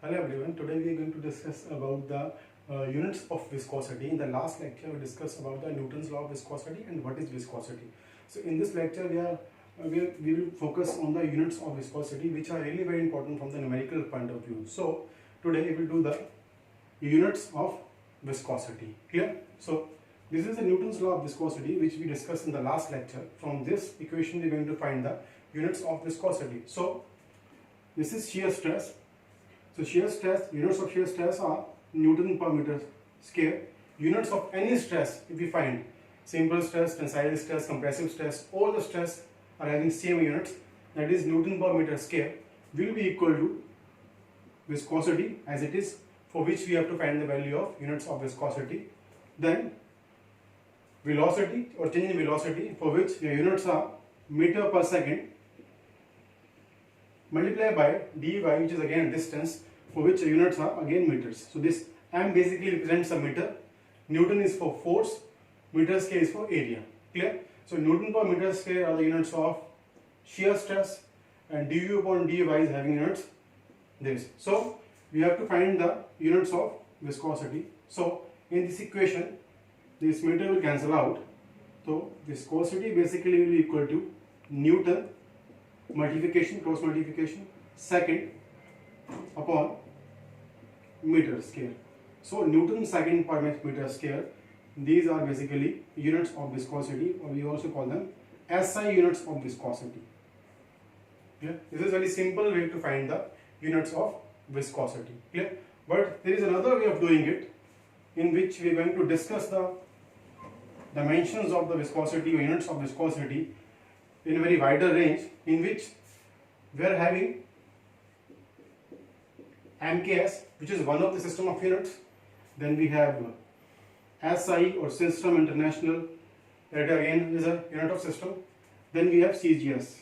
Hello everyone, today we are going to discuss about the units of viscosity. In the last lecture we discussed about the Newton's law of viscosity and what is viscosity. So in this lecture we will focus on the units of viscosity, which are really very important from the numerical point of view. So today we will do the units of viscosity. Clear? So this is the Newton's law of viscosity, which we discussed in the last lecture. From this equation we are going to find the units of viscosity. So this is shear stress. So shear stress, units of shear stress are Newton per meter square. Units of any stress, if we find simple stress, tensile stress, compressive stress, all the stress are having same units, that is Newton per meter square, will be equal to viscosity as it is, for which we have to find the value of units of viscosity. Then velocity or change in velocity, for which the units are meter per second, multiplied by dy, which is again distance, for which the units are again meters. So this m basically represents a meter, Newton is for force, meter square is for area. Clear? So Newton per meter square are the units of shear stress, and du upon dy is having units this. So we have to find the units of viscosity. So in this equation, this meter will cancel out. So viscosity basically will be equal to Newton multiplication, cross multiplication, second upon meter square. So Newton second per meter square, these are basically units of viscosity, or we also call them SI units of viscosity. Yeah? This is very simple way to find the units of viscosity. Clear? But there is another way of doing it, in which we are going to discuss the dimensions of the viscosity or units of viscosity in a very wider range, in which we are having MKS, which is one of the system of units. Then we have SI or System International, that again is a unit of system. Then we have CGS.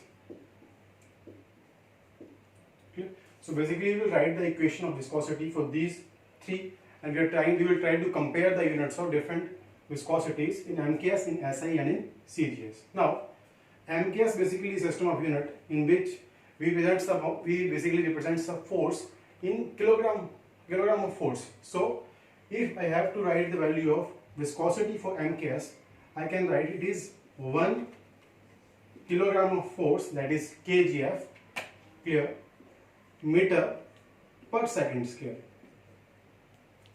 Okay. So basically we will write the equation of viscosity for these three, and we will try to compare the units of different viscosities in MKS, in SI and in CGS. Now MKS basically is a system of unit in which we basically represents the force in kilogram of force. So if I have to write the value of viscosity for MKS, I can write it is 1 kilogram of force, that is kgf, clear, meter per second square.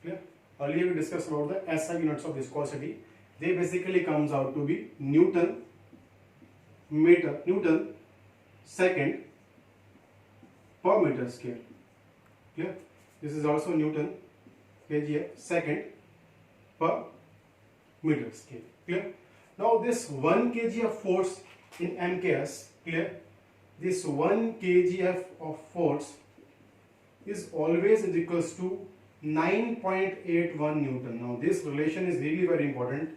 Clear? Earlier we discussed about the SI units of viscosity. They basically comes out to be Newton second per meter square. Clear? This is also Newton kgf second per meter square. Clear? Now this 1 kg of force in MKS, clear? This 1 kgf of force is always equals to 9.81 Newton. Now this relation is really very important.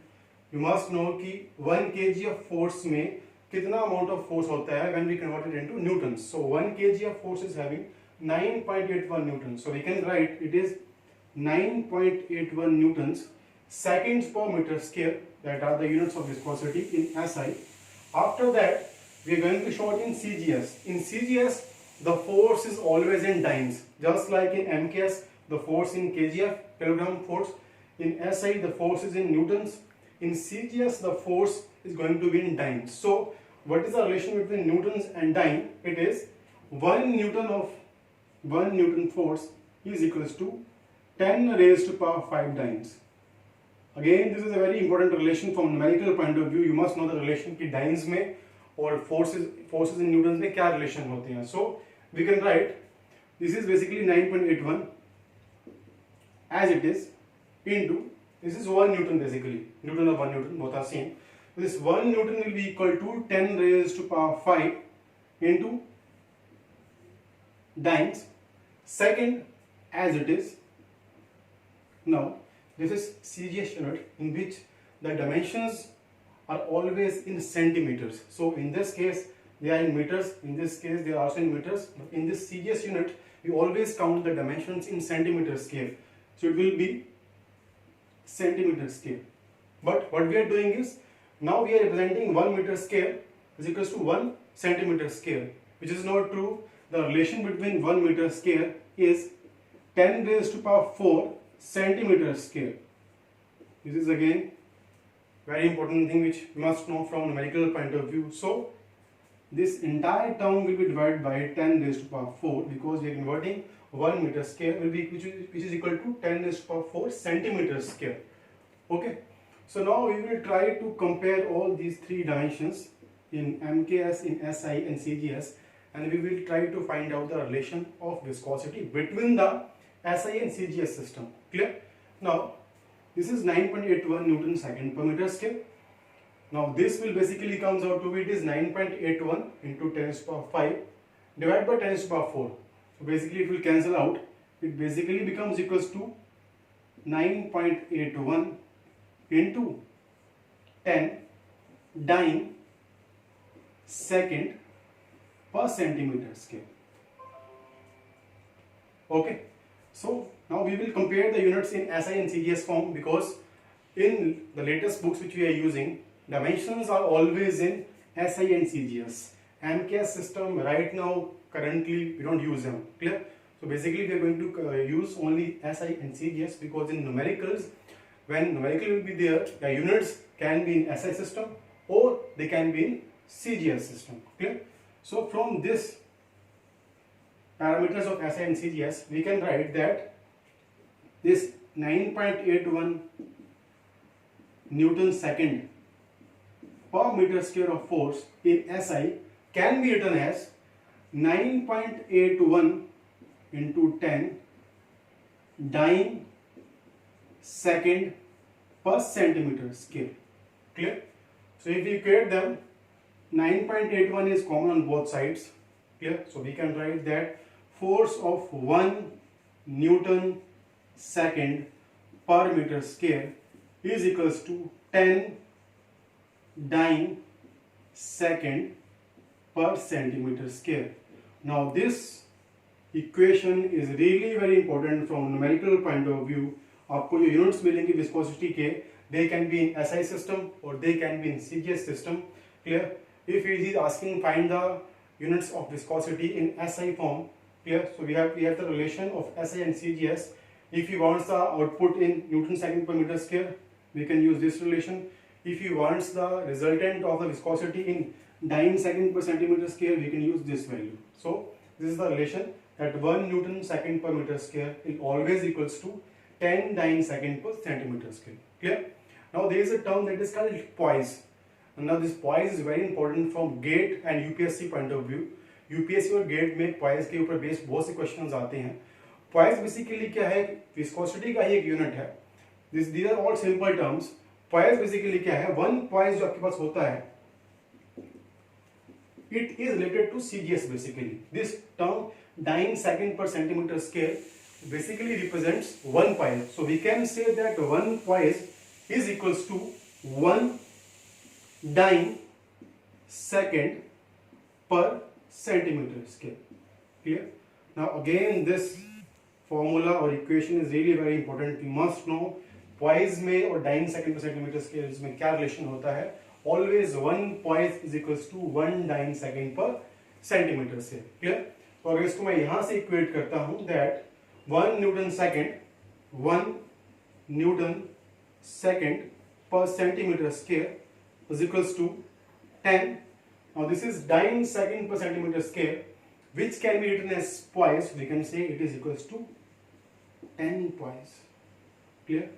You must know कि 1 kg of force में कितना amount of force होता है when we convert it into newtons. So 1 kg of force is having 9.81 newtons. So we can write it is 9.81 newtons seconds per meter square, that are the units of viscosity in SI. After that we are going to show it in CGS. In CGS the force is always in dynes, just like in MKS the force in kgf, kilogram force. In SI the force is in newtons. In CGS the force is going to be in dynes. So what is the relation between newtons and dyne? It is 1 Newton force is equals to 10 raised to power 5 dynes. Again, this is a very important relation from numerical point of view. You must know the relation कि dynes में और forces in newtons में क्या relation होते हैं. So we can write this is basically 9.81 as it is into this is 1 Newton, basically Newton of 1 Newton, both are same. This 1 Newton will be equal to 10 raised to power 5 into dynes second as it is. Now this is CGS unit, in which the dimensions are always in centimeters. So in this case they are in meters, in this case they are also in meters. But in this CGS unit we always count the dimensions in centimeter scale. So it will be centimeter scale. But what we are doing is, now we are representing 1 meter square is equals to 1 centimeter square, which is not true. The relation between 1 meter square is 10 raised to power 4 centimeter square. This is again very important thing which you must know from numerical point of view. So this entire term will be divided by 10 raised to power 4 because we are converting 1 meter square will be which is equal to 10 raised to power 4 centimeter square. Okay, so now we will try to compare all these three dimensions in MKS, in SI and CGS, and we will try to find out the relation of viscosity between the SI and CGS system. Clear? Now this is 9.81 Newton second per meter square. Now this will basically comes out to be, it is 9.81 into 10 raised to power 5 divided by 10 raised to power 4. So basically it will cancel out. It basically becomes equals to 9.81 into 10 dyne second per centimeter square. Okay, so now we will compare the units in SI and CGS form because in the latest books which we are using, dimensions are always in SI and CGS. MKS system right now currently we don't use them. Clear? So basically we are going to use only SI and CGS because in numericals, when numerical will be there, the units can be in SI system or they can be in CGS system. Clear? So from this parameters of SI and CGS, we can write that this 9.81 Newton second per meter square of force in SI can be written as 9.81 into 10 dyne second per centimeter square. Clear? So if we equate them, 9.81 is common on both sides. Clear? So we can write that force of 1 Newton second per meter square is equals to 10 dyne second per centimeter square. Now this equation is really very important from numerical point of view. आपको जो units मिलेंगे viscosity के, they can be in SI system or they can be in CGS system. Clear? If it is asking find the units of viscosity in SI form, clear? So we have the relation of SI and CGS. If you want the output in Newton second per meter square, we can use this relation. If you want the resultant of the viscosity in dyne second per centimeter square, we can use this value. So this is the relation that 1 Newton second per meter square is always equals to 10 dyne second per centimeter square. Clear? Now there is a term that is called poise. And now this poise is very important from GATE and UPSC point of view. UPSC और GATE में poise के ऊपर based बहुत से questions आते हैं. Poise basically क्या है? Viscosity का ही एक यूनिट है. These are all simple terms. Poise basically क्या है? One poise जो आपके पास होता है, it is related to CGS basically. This term dyne second per centimeter square basically represents one poise. So we can say that one poise is equals to 1 dyne second per centimeter square. Clear? Now again this formula or equation is really very important. You must know poise में और dyne second per centimeter square में क्या relation होता है. Always one poise is equals to 1 dyne second per centimeter square. Clear? तो अगर इसको मैं यहाँ से equate करता हूँ that 1 Newton second per centimeter square is equals to 10. Now this is dyne second per centimeter square, which can be written as poise. We can say it is equals to 10 poise. Clear?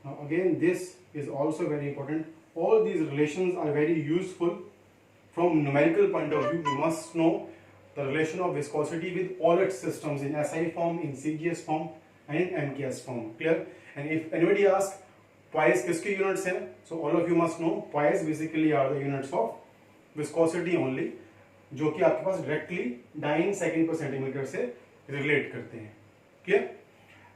Now again this is also very important. All these relations are very useful from numerical point of view. You must know the relation of viscosity with all its systems in SI form, in CGS form and in MKS form. Clear? And if anybody asks poise किसके units हैं, so all of you must know poise basically are the units of viscosity only, जो कि आपके पास directly dyne second per centimeter से relate करते हैं. Clear?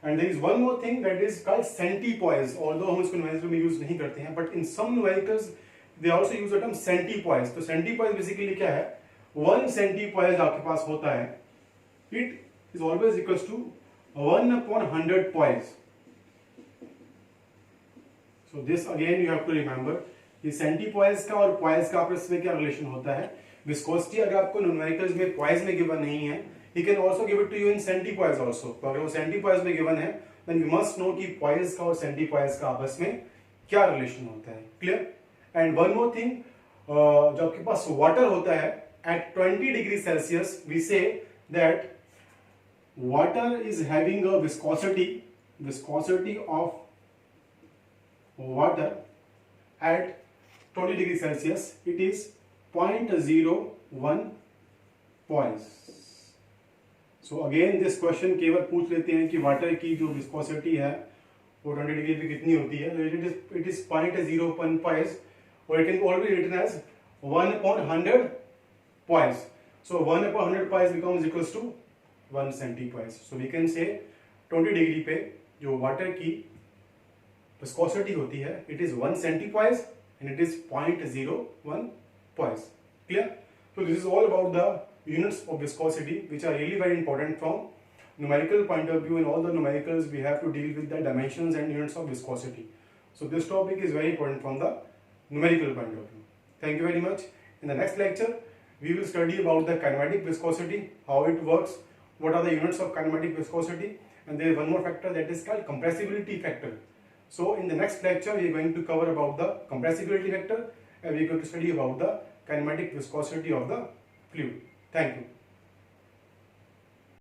And there is one more thing that is called centipoise. Although हम इसको numerical में use नहीं करते हैं, but in some numericals they also use the term centipoise. तो centipoise basically क्या है? 1 centipoise आपके पास होता है, it is always equals to 1/100 poise. So this again you have to remember. ये centipoise का और poise का आपस में क्या relation होता है? Viscosity अगर आपको numericals में poise में given नहीं है, He can also give it to you in centipoise also. तो अगर वो centipoise में given है, then you must know कि poise का और centipoise का आपस में क्या relation होता है. Clear? And one more thing, जब आपके पास water होता है at 20 degrees Celsius, we say that water is having a viscosity of water at 20 degrees Celsius, it is 0.01 poise. So again this question केवल पूछ लेते हैं कि वाटर की जो विस्कोसिटी है वो 20 डिग्री पे कितनी होती है. It is 0.01 poise, or it can always be written as 1 upon 100 poise. So 1 upon 100 poise becomes equals to 1 centipoise. So we can say 20 degree पे जो वाटर की विस्कोसिटी होती है it is 1 centipoise and it is 0.01 poise. Clear? So this is all about the units of viscosity, which are really very important from numerical point of view. In all the numericals we have to deal with the dimensions and units of viscosity. So this topic is very important from the numerical point of view. Thank you very much. In the next lecture we will study about the kinematic viscosity, how it works, what are the units of kinematic viscosity, and there is one more factor that is called compressibility factor. So in the next lecture we are going to cover about the compressibility factor, and we are going to study about the kinematic viscosity of the fluid. Thank you.